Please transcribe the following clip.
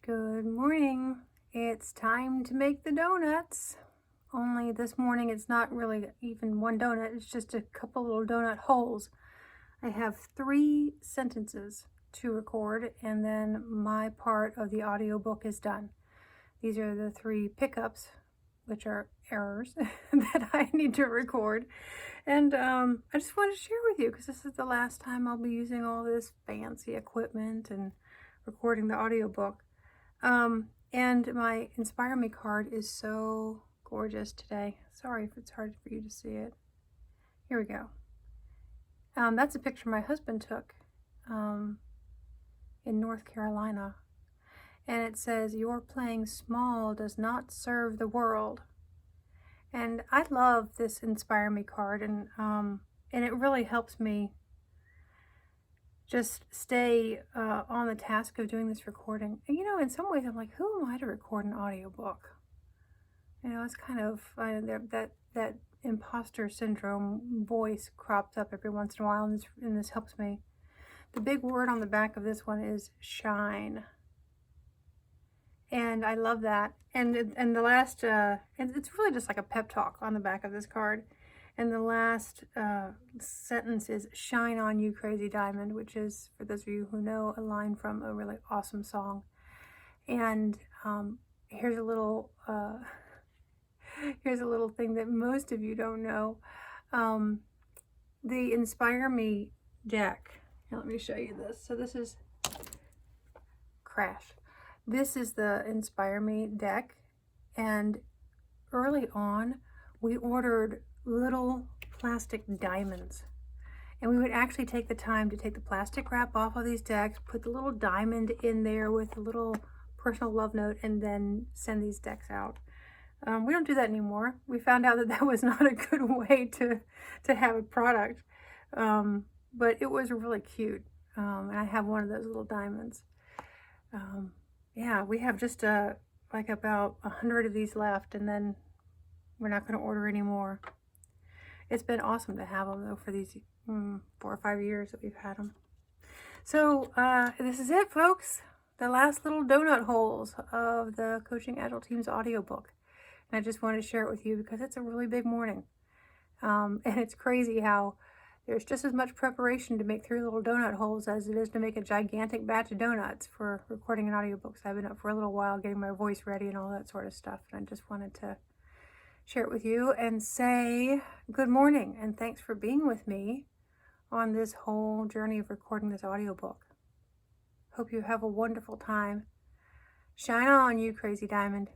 Good morning. It's time to make the donuts. Only this morning it's not really even one donut, it's just a couple little donut holes. I have 3 sentences to record and then my part of the audiobook is done. These are the 3 pickups, which are errors that I need to record. And I just want to share with you because this is the last time I'll be using all this fancy equipment and recording the audiobook. And my Inspire Me card is so gorgeous today. Sorry if it's hard for you to see it. Here we go. That's a picture my husband took in North Carolina. And it says, "Your playing small does not serve the world." And I love this Inspire Me card, and it really helps me just stay on the task of doing this recording. And in some ways I'm like, who am I to record an audiobook? It's kind of that imposter syndrome voice crops up every once in a while, and this helps me. The big word on the back of this one is shine. And I love that. And the last, it's really just like a pep talk on the back of this card. And the last sentence is "Shine on, you crazy diamond," which is, for those of you who know, a line from a really awesome song. And here's a little thing that most of you don't know. The Inspire Me deck. Now let me show you this. So this is crash. This is the Inspire Me deck, and early on we ordered little plastic diamonds, and we would actually take the time to take the plastic wrap off of these decks, put the little diamond in there with a little personal love note, and then send these decks out. We don't do that anymore. We found out that was not a good way to have a product, but it was really cute, and I have one of those little diamonds. Yeah, we have just like about 100 of these left, and then we're not going to order any more. It's been awesome to have them, though, for these 4 or 5 years that we've had them. So this is it, folks. The last little donut holes of the Coaching Agile Teams audiobook. And I just wanted to share it with you because it's a really big morning. And it's crazy how there's just as much preparation to make 3 little donut holes as it is to make a gigantic batch of donuts for recording an audiobook. So I've been up for a little while getting my voice ready and all that sort of stuff. And I just wanted to share it with you and say good morning and thanks for being with me on this whole journey of recording this audiobook. Hope you have a wonderful time. Shine on, you crazy diamond.